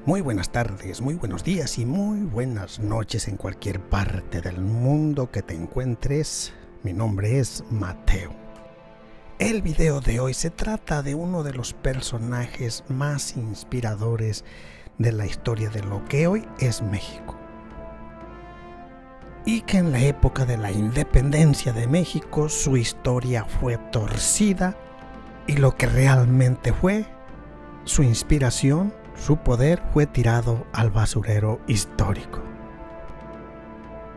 Muy buenas tardes, muy buenos días y muy buenas noches en cualquier parte del mundo que te encuentres. Mi nombre es Mateo. El video de hoy se trata de uno de los personajes más inspiradores de la historia de lo que hoy es México. Y que en la época de la independencia de México su historia fue torcida y lo que realmente fue su inspiración, su poder fue tirado al basurero histórico.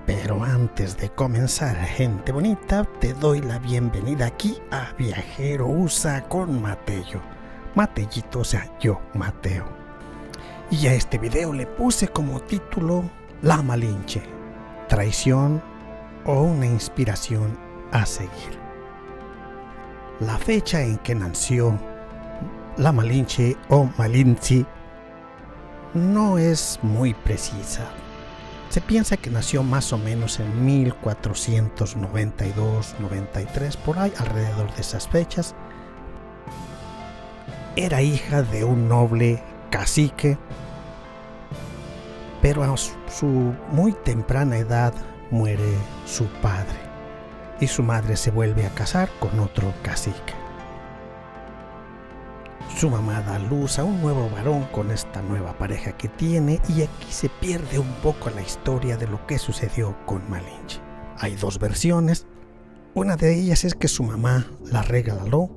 Pero antes de comenzar, gente bonita, te doy la bienvenida aquí a Viajero USA con Mateo. Matellito, o sea, yo, Mateo. Y a este video le puse como título La Malinche, traición o una inspiración a seguir. La fecha en que nació La Malinche o Malinche no es muy precisa. Se piensa que nació más o menos en 1492-93, por ahí, alrededor de esas fechas. Era hija de un noble cacique, pero a su muy temprana edad muere su padre y su madre se vuelve a casar con otro cacique. Su mamá da luz a un nuevo varón con esta nueva pareja que tiene, y aquí se pierde un poco la historia de lo que sucedió con Malinche. Hay dos versiones. Una de ellas es que su mamá la regaló.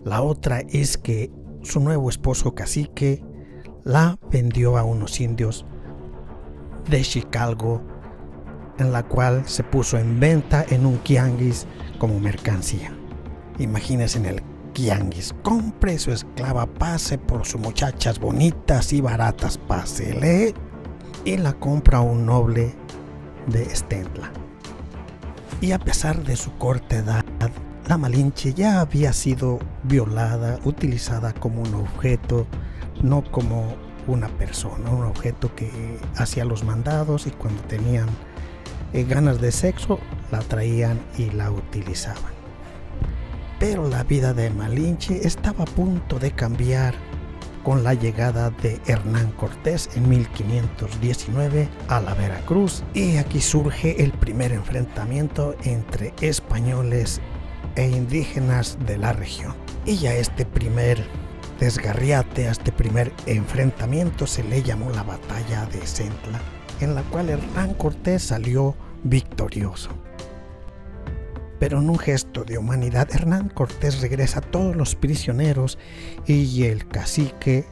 La otra es que su nuevo esposo cacique la vendió a unos indios de Chicago, en la cual se puso en venta en un tianguis como mercancía. Imagínense en el tianguis: compre su esclava, pase por sus muchachas bonitas y baratas, pásele. Y la compra un noble de Estentla. Y a pesar de su corta edad, la Malinche ya había sido violada, utilizada como un objeto, no como una persona, un objeto que hacía los mandados, y cuando tenían ganas de sexo la traían y la utilizaban. Pero la vida de Malinche estaba a punto de cambiar con la llegada de Hernán Cortés en 1519 a la Veracruz, y aquí surge el primer enfrentamiento entre españoles e indígenas de la región. Y a este primer desgarriate, a este primer enfrentamiento se le llamó la Batalla de Centla, en la cual Hernán Cortés salió victorioso. Pero en un gesto de humanidad, Hernán Cortés regresa a todos los prisioneros, y el cacique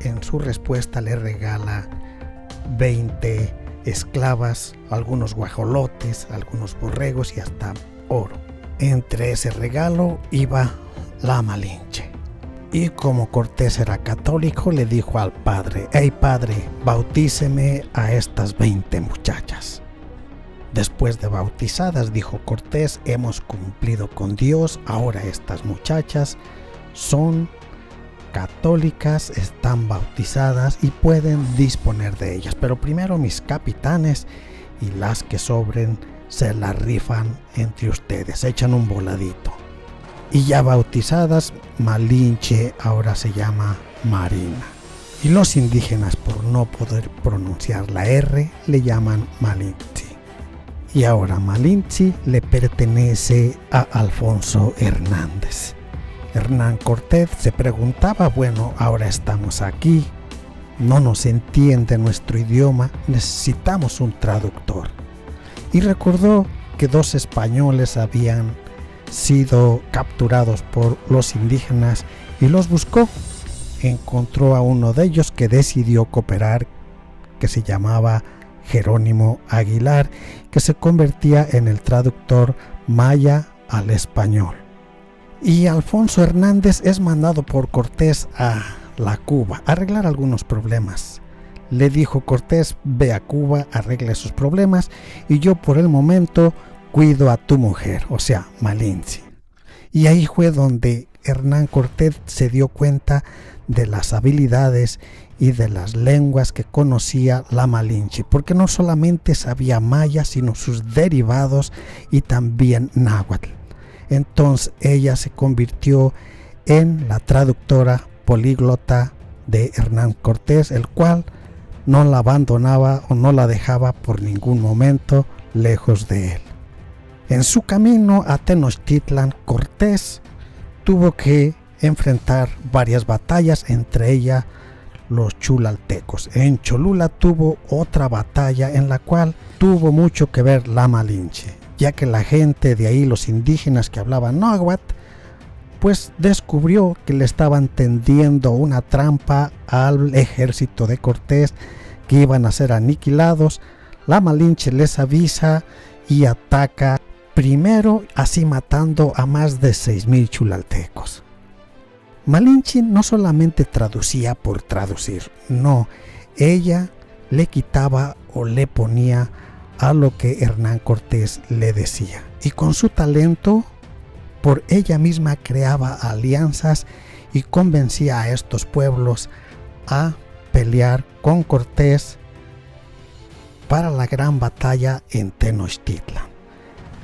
en su respuesta le regala 20 esclavas, algunos guajolotes, algunos borregos y hasta oro. Entre ese regalo iba la Malinche. Y como Cortés era católico, le dijo al padre: «Hey padre, bautíceme a estas 20 muchachas». Después de bautizadas, dijo Cortés: «Hemos cumplido con Dios, ahora estas muchachas son católicas, están bautizadas y pueden disponer de ellas, pero primero mis capitanes y las que sobren se las rifan entre ustedes, echan un voladito». Y ya bautizadas, Malinche ahora se llama Marina. Y los indígenas, por no poder pronunciar la R, le llaman Malinche. Y ahora Malinche le pertenece a Alfonso Hernández. Hernán Cortés se preguntaba: bueno, ahora estamos aquí, no nos entiende nuestro idioma, necesitamos un traductor. Y recordó que 2 españoles habían sido capturados por los indígenas y los buscó. Encontró a uno de ellos que decidió cooperar, que se llamaba Jerónimo Aguilar, que se convertía en el traductor maya al español. Y Alfonso Hernández es mandado por Cortés a la Cuba a arreglar algunos problemas. Le dijo Cortés: «Ve a Cuba, arregla esos problemas, y yo por el momento cuido a tu mujer», o sea, Malinche. Y ahí fue donde Hernán Cortés se dio cuenta de las habilidades y de las lenguas que conocía la Malinche, porque no solamente sabía maya, sino sus derivados y también náhuatl. Entonces ella se convirtió en la traductora políglota de Hernán Cortés, el cual no la abandonaba o no la dejaba por ningún momento lejos de él. En su camino a Tenochtitlan, Cortés tuvo que enfrentar varias batallas, entre ellas los chulaltecos. En Cholula tuvo otra batalla en la cual tuvo mucho que ver la Malinche, ya que la gente de ahí, los indígenas que hablaban náhuatl, pues descubrió que le estaban tendiendo una trampa al ejército de Cortés, que iban a ser aniquilados. La Malinche les avisa y ataca primero, así matando a más de 6,000 chulaltecos. Malinche no solamente traducía por traducir, no, ella le quitaba o le ponía a lo que Hernán Cortés le decía, y con su talento por ella misma creaba alianzas y convencía a estos pueblos a pelear con Cortés para la gran batalla en Tenochtitlan.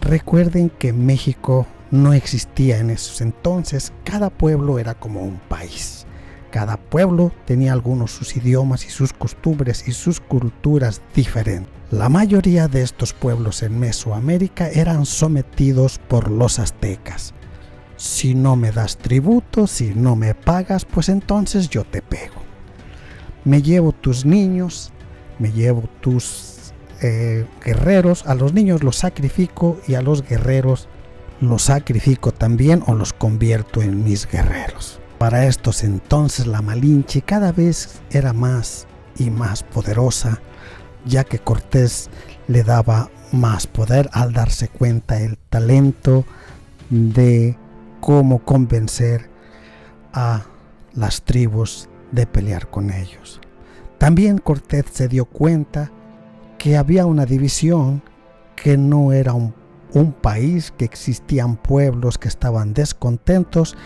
Recuerden que México no existía en esos entonces, cada pueblo era como un país. Cada pueblo tenía algunos sus idiomas y sus costumbres y sus culturas diferentes. La mayoría de estos pueblos en Mesoamérica eran sometidos por los aztecas. Si no me das tributo, si no me pagas, pues entonces yo te pego. Me llevo tus niños, me llevo tus guerreros, a los niños los sacrifico y a los guerreros los sacrifico también o los convierto en mis guerreros. Para estos entonces la Malinche cada vez era más y más poderosa, ya que Cortés le daba más poder al darse cuenta el talento de cómo convencer a las tribus de pelear con ellos. También Cortés se dio cuenta que había una división, que no era un país, que existían pueblos que estaban descontentos,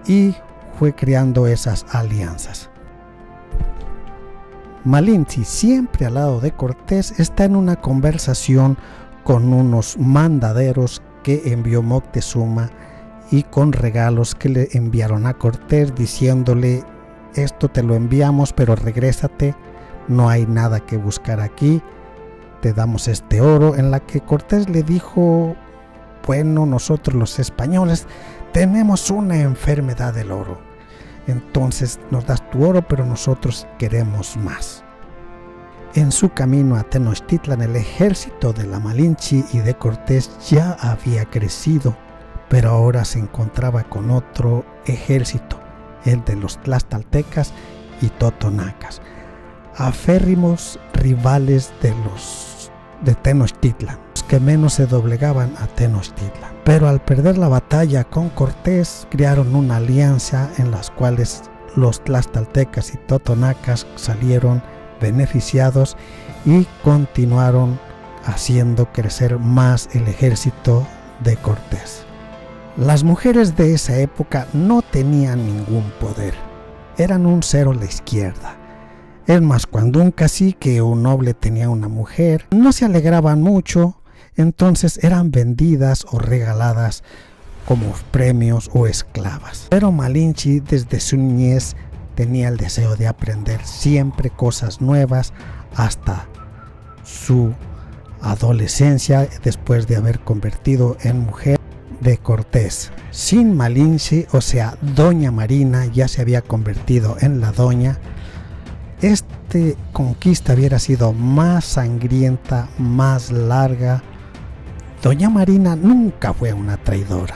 y fue creando esas alianzas. Malinche, siempre al lado de Cortés, está en una conversación con unos mandaderos que envió Moctezuma y con regalos que le enviaron a Cortés diciéndole: esto te lo enviamos, pero regrésate, no hay nada que buscar aquí, te damos este oro. En la que Cortés le dijo: bueno, nosotros los españoles tenemos una enfermedad del oro, entonces nos das tu oro, pero nosotros queremos más. En su camino a Tenochtitlan, el ejército de la Malinche y de Cortés ya había crecido, pero ahora se encontraba con otro ejército, el de los tlaxcaltecas y totonacas, aférrimos rivales de Tenochtitlan, los que menos se doblegaban a Tenochtitlan. Pero al perder la batalla con Cortés, crearon una alianza en las cuales los tlaxcaltecas y totonacas salieron beneficiados y continuaron haciendo crecer más el ejército de Cortés. Las mujeres de esa época no tenían ningún poder, eran un cero a la izquierda. Es más, cuando un cacique o un noble tenía una mujer, no se alegraban mucho, entonces eran vendidas o regaladas como premios o esclavas. Pero Malinche desde su niñez tenía el deseo de aprender siempre cosas nuevas hasta su adolescencia, después de haber convertido en mujer de Cortés. Sin Malinche, o sea, Doña Marina ya se había convertido en la doña, esta conquista hubiera sido más sangrienta, más larga. Doña Marina nunca fue una traidora.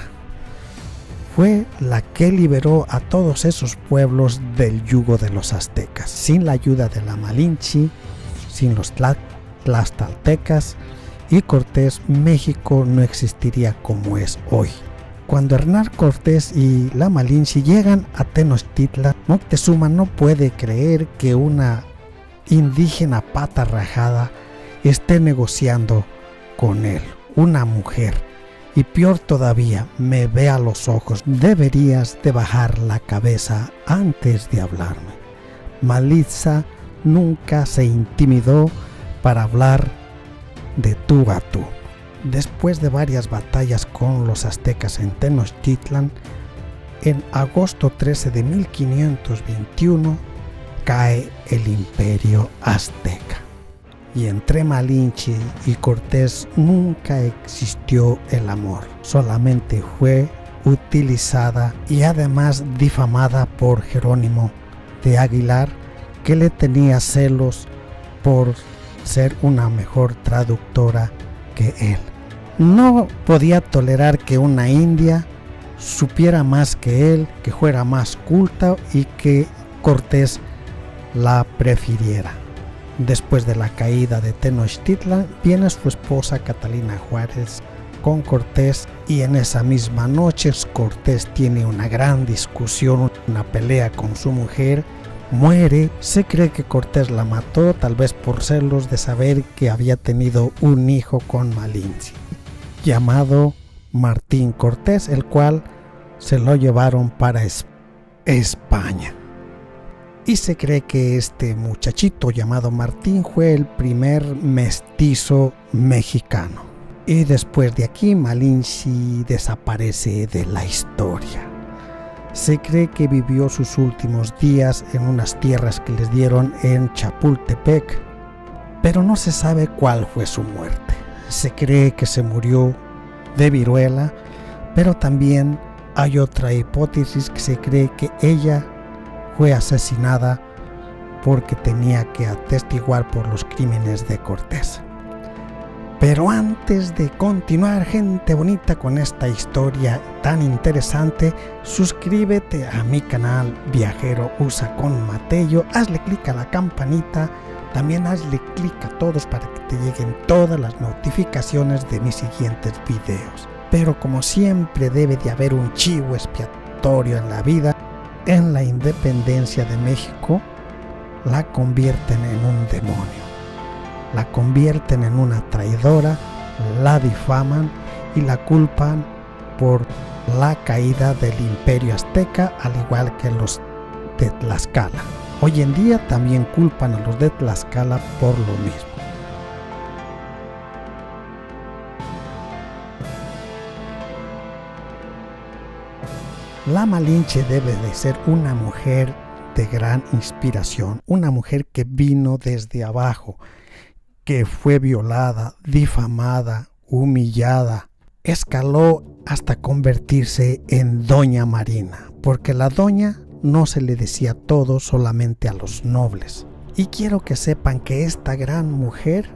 Fue la que liberó a todos esos pueblos del yugo de los aztecas. Sin la ayuda de la Malinche, sin los tlaxcaltecas y Cortés, México no existiría como es hoy. Cuando Hernán Cortés y la Malinche llegan a Tenochtitlan, Moctezuma no puede creer que una indígena pata rajada esté negociando con él, una mujer. Y peor todavía, me ve a los ojos: deberías de bajar la cabeza antes de hablarme. Malinche nunca se intimidó para hablar de tú a tú. Después de varias batallas con los aztecas en Tenochtitlan, en agosto 13 de 1521, cae el imperio azteca. Y entre Malinche y Cortés nunca existió el amor, solamente fue utilizada y además difamada por Jerónimo de Aguilar, que le tenía celos por ser una mejor traductora que él. No podía tolerar que una india supiera más que él, que fuera más culta y que Cortés la prefiriera. Después de la caída de Tenochtitlan, viene su esposa Catalina Juárez con Cortés y en esa misma noche Cortés tiene una gran discusión, una pelea con su mujer, muere. Se cree que Cortés la mató, tal vez por celos de saber que había tenido un hijo con Malinche, llamado Martín Cortés, el cual se lo llevaron para España. Y se cree que este muchachito llamado Martín fue el primer mestizo mexicano. Y después de aquí Malinche desaparece de la historia. Se cree que vivió sus últimos días en unas tierras que les dieron en Chapultepec, pero no se sabe cuál fue su muerte. Se cree que se murió de viruela, pero también hay otra hipótesis que se cree que ella fue asesinada porque tenía que atestiguar por los crímenes de Cortés. Pero antes de continuar, gente bonita, con esta historia tan interesante, suscríbete a mi canal Viajero USA con Matello, hazle clic a la campanita, también hazle clic a todos para que te lleguen todas las notificaciones de mis siguientes videos. Pero como siempre debe de haber un chivo expiatorio en la vida. En la independencia de México la convierten en un demonio, la convierten en una traidora, la difaman y la culpan por la caída del imperio azteca, al igual que los de Tlaxcala. Hoy en día también culpan a los de Tlaxcala por lo mismo. La Malinche debe de ser una mujer de gran inspiración, una mujer que vino desde abajo, que fue violada, difamada, humillada, escaló hasta convertirse en Doña Marina, porque la doña no se le decía todo solamente a los nobles. Y quiero que sepan que esta gran mujer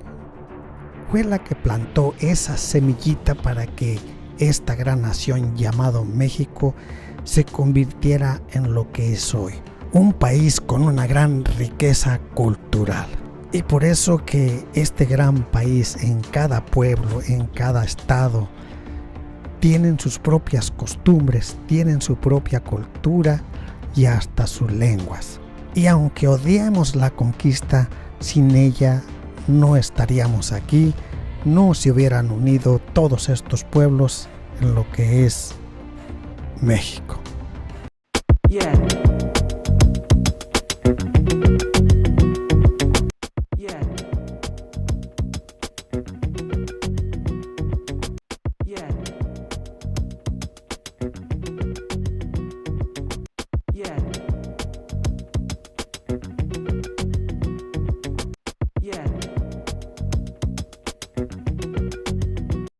fue la que plantó esa semillita para que esta gran nación llamado México se convirtiera en lo que es hoy, un país con una gran riqueza cultural. Y por eso que este gran país, en cada pueblo, en cada estado, tienen sus propias costumbres, tienen su propia cultura y hasta sus lenguas. Y aunque odiemos la conquista, sin ella no estaríamos aquí, no se hubieran unido todos estos pueblos en lo que es México. Yeah.